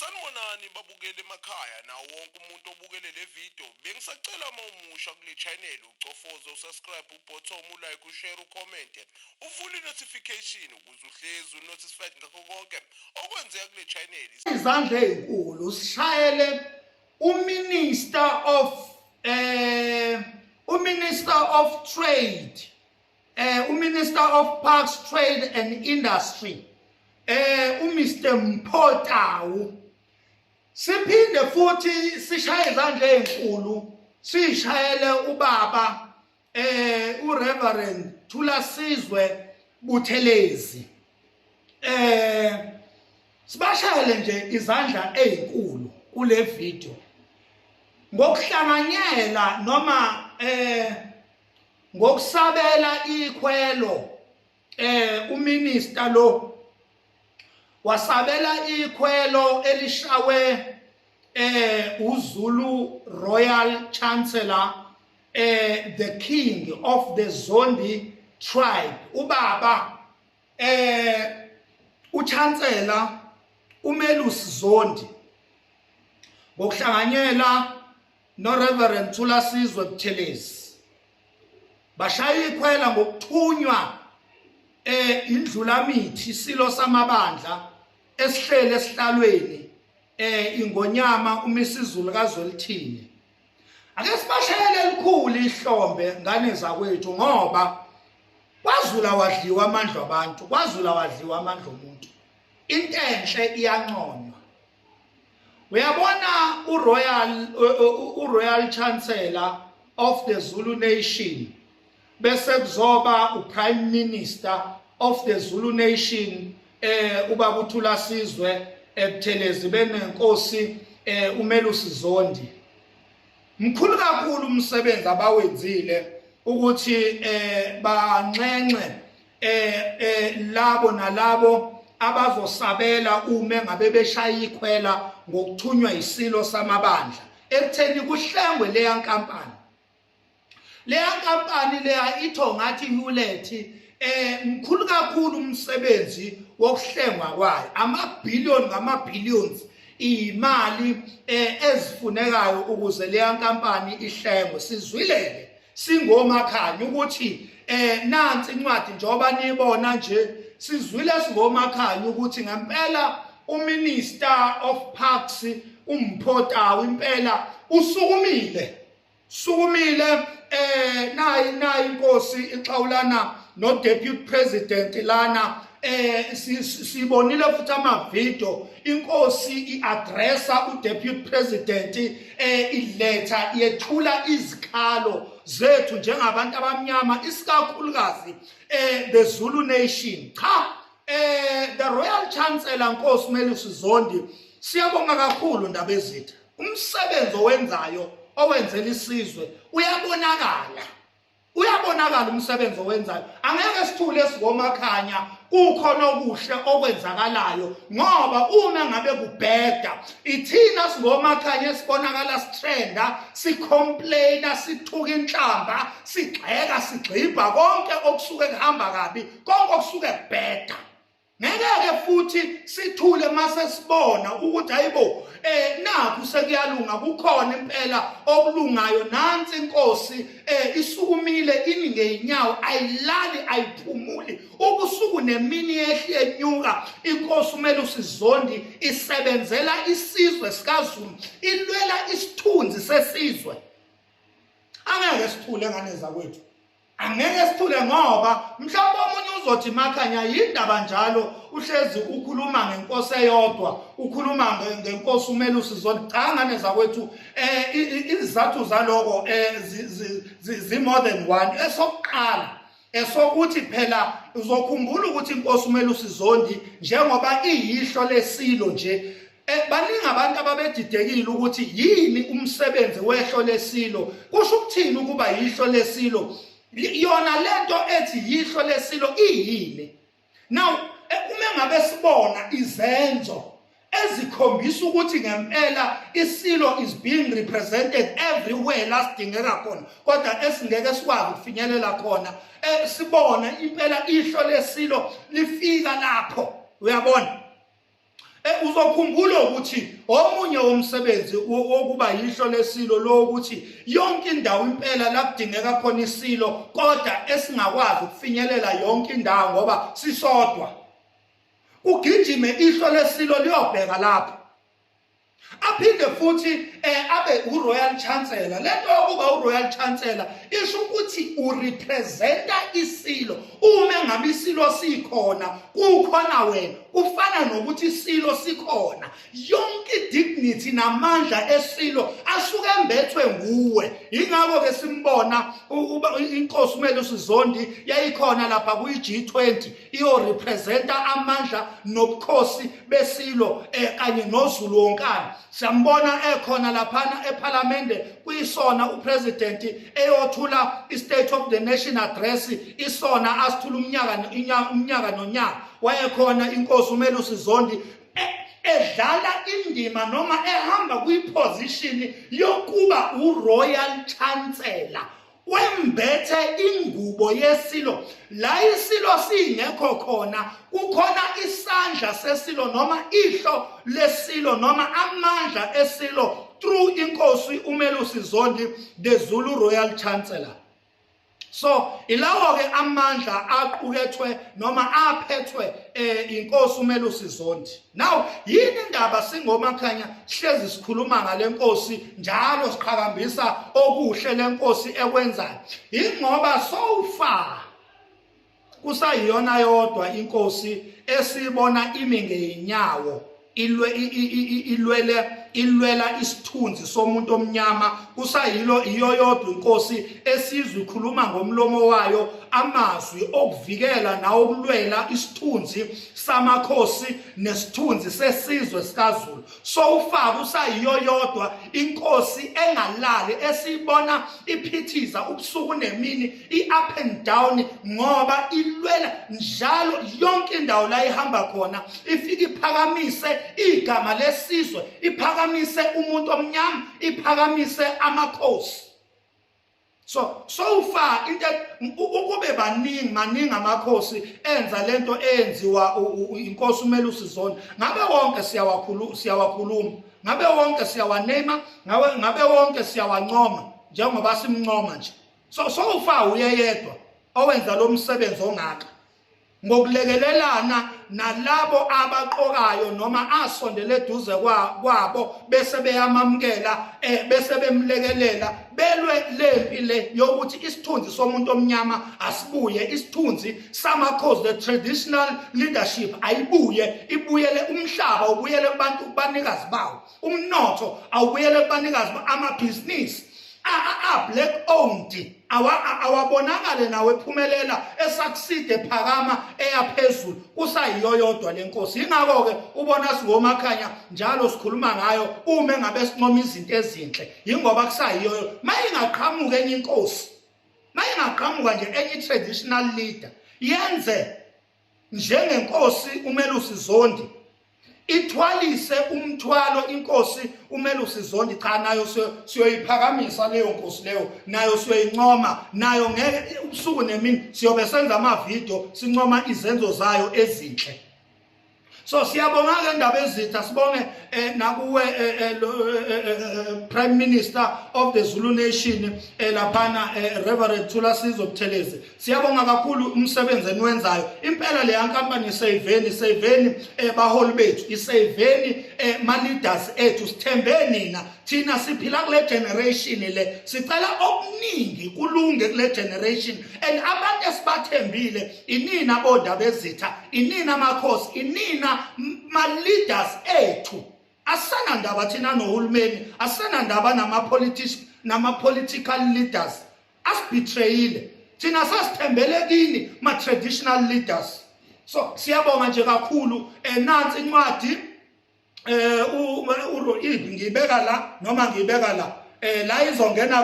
Sanibonani babukeli emakhaya nawo wonke umuntu obukele le video. Bengisacela mawumusha kule channel ucofoze usubscribe ubutton ulike ushare ucomment uvule notification ukuze uhlezi unotified ngakho konke okwenzeka kule channel. Izandla ezinkulu sishayele uMinister of Trade, uMinister of Parks, Trade and Industry, uMr Mpho Tau. Siphinde futhi sishaye izandla ezinkulu sishayele ubaba uReverend Thulasizwe Buthelezi. Sibashayele nje izandla ezinkulu kule video ngokuhlanganyela noma ngokusabela ikhwelo uMinister lo wasabela ikhwelo elishawe uZulu Royal Chancellor the King of the Zondi tribe ubaba uChancellor uMelusi Zondi ngokuhlanganyela no Reverend Thulasizwe Buthelezi bashaya ikhwela ngokuthunywa indlulamithi isilo samabandla esihlele esihlalweni ingonyama uMisizulu kaZwelithini. Ake sibashayele elikhulu ihlombe ngane zakwethu ngoba kwaZula wadliwa amandla abantu, kwaZula wadliwa amandla omuntu. Into enhle iyanconywa. Uyabona uRoyal Chancellor of the Zulu Nation bese kuzoba uPrime Minister of the Zulu Nation ubaba uThulasizwe Buthelezi benenkosi uMelusi Zondi. Mkhulu kakhulu umsebenzi abawenzile ukuthi banxenxe labo nalabo abazosabela uma ngabe beshaya ikhwela ngokuthunywa isilo samabandla ekutheni kuhlengwe leya nkampani. Leya nkampani leya itho ngathi Hewlett mkhulu kakhulu umsebenzi wokuhlengwa kwayo amabhillion ngamabillions imali ezifunekayo ukuze leya nkampani ihlengwe. Sizwilele singomakhanya ukuthi nansi incwadi njoba nibona nje sizwile singomakhanya ukuthi ngempela uMinister of Parks uMpho Tau impela usukumile nayi inkosi ixawulana no deputy president lana sibonile futhi ama-video inkosi i-addressa u-deputy president iletha yethula izikhalo zethu njengabantu abamnyama isikakhulukazi the Zulu Nation. Cha the Royal Chancellor Nkosi uMelusi Zondi siyabonga kakhulu ndaba ezitha umsebenzi owenzayo owenzela isizwe uyabonakala umsebenzi owenzayo. Angeke sithule sigomakhanya kukhona okuhle okwenzakalayo ngoba uma ngabe kubheda ithina sigomakhanya sibonakala sitrenda sicomplaina sithuka inhlamba sigxeka sigxibha konke okusuke kuhamba kabi konke okusuke kubheda. Ngeke futhi sithule mase sibona ukuthi hayibo nakho sekuyalunga kukhona impela okulungayo nansi inkosi isukumile ininge inyawo ayilali ayiphumuli ubusuku nemini yehli enyuka inkosi uMelusi Zondi isebenzela isizwe sikaZulu ilwela isithunzi sesizwe. Angeke sithule ngane zakwethu, angeke sithule ngoba mhlawumbe omunye uzothi makhanya yindaba njalo uhlezi ukhuluma ngenkosi eyodwa ukhuluma ngenkosi uMelusi Zondi. Cha ngane zakwethu izizathu zaloko more than one. Esokuqala esokuthi phela uzokhumbula ukuthi inkosi uMelusi Zondi njengoba iyihlo lesilo nje baningi abantu ababedidekile ukuthi yini umsebenzi wehlo lesilo. Kusho ukuthini ukuba yihlo lesilo? Yona lento ethi yihlo lesilo iyini? Now uma ngabe sibona izenzo ezikhombisa ukuthi ngempela isilo is being represented everywhere lasidingeka khona kodwa esingeke sikwazi ukufinyelela khona sibona impela ihlo lesilo lifika lapho. Uyabona Uzokhumbula ukuthi omunye womsebenzi wokuba yihlo lesilo lo ukuthi yonke indawo impela la kudingeka khona isilo kodwa esingakwazi ukufinyelela yonke indawo ngoba sisodwa. Ugijime ihlo lesilo liyobheka lapho. Aphinde futhi abe uRoyal Chancellor. Lento yokuba uRoyal Chancellor isho ukuthi urepresenta isilo. Uma ngabe isilo sikhona, kukhona wena. Kufana nokuthi isilo sikhona. Yonke dignity namandla esilo asuke embethwe nguwe. Ingakho ke simbona inkosi uMelusi Zondi yayikhona lapha kuyi-G20 iyo-representa amandla nobukhosi besilo kanye noZulu wonkana. Siyambona ekhona laphana eParliament kuyisona uPresident eyothula iState of the Nation address isona asithula umnyaka nonyaka. Wayekhona inkosi uMelusi Zondi edlala indima noma ehamba kuyiposition yokuba uRoyal Chancellor. Wembethe ingubo yesilo la isilo singekho khona kukhona isandla sesilo noma ihlo lesilo noma amandla esilo through inkosi uMelusi Zondi the Zulu Royal Chancellor. So ilawo ke amandla aqukethwe noma aphethwe inkosi uMelusi Zondi. Now yini indaba singomakhanya sihlezi sikhuluma ngale nkosi njalo siqhakambisa okuhle lenkosi ekwenzayo. Ingoba so far kusayiyona yodwa inkosi esibona imi ngeinyawo ilwela isithunzi somuntu omnyama. Kusayilo iyo yodwa inkosi esizwe ikhuluma ngomlomo wayo amazwi okuvikela nawo ukulwela isithunzi samakhosi nesithunzi sesizwe sikaZulu. So far kusayiyo yodwa inkosi engalali esibona iphithiza ubusuku nemini i-up and down ngoba ilwela njalo yonke indawo la ihamba khona ifika iphakamise igama lesizwe, iphakamise umuntu omnyama, iphakamise amakhosi. So far into ukube maningi amakhosi enza lento enziwa inkosi uMelusi Zondi. Ngabe wonke siyawakhuluma, ngabe wonke siyawanema, ngabe wonke siyawancoma njengoba simncoma nje. So far uyedwa owenza lo msebenzi ongaka ngokulekelelana nalabo abaqokayo noma asondele eduze kwabo bese beyamamkela bese bemlekelela belwe lempi le yokuthi isithunzi somuntu omnyama asibuye, isithunzi samakhosi the traditional leadership ayibuye, ibuyele umhlaba ubuyele kubantu banikazi bawo, umnotho awubuyele kubanikazi amabhizinisi black owned awabonakale nawe ephumelela esucceed ephakama eyaphezulu kusayiyo yodwa lenkosi. Ingakho ke ubona singomakhanya njalo sikhuluma ngayo uma ngabe sinqoma izinto ezinhle ingoba kusayiyo mayingaqhamuka enye inkosi, mayingaqhamuka nje enye traditional leader yenze njengenkosi uMelusi Zondi ithwalise umthwalo inkosi uMelusi Zondi. Cha, nayo siyoyiphakamisa leyo nkosi leyo, nayo siyoyincoma, nayo ngeke ubusuku nemini siyobe senza amavidiyo sincoma izenzo zayo ezinhle. So siyabonga ke indaba ezitha, sibonge nakuwe Prime Minister of the Zulu Nation laphana Reverend Thulasizwe Buthelezi. Siyabonga kakhulu umsebenzi eniwenzayo. Impela le company isayiveni baholi bethu, isayiveni ma leaders ethu, sithembe nina. Thina siphila kule generation le, sicela okuningi kulunge kule generation and abantu esibathembile inina bodaba ezitha, inina amakhosi, inina ma leaders ethu. Asana ndaba thina nohulumeni, asana ndaba nama-political leaders asibetrayile. Thina sasithembele kini ma traditional leaders. So siyabonga nje kakhulu nansi incwadi ngibeka la noma ngibeka la la izongena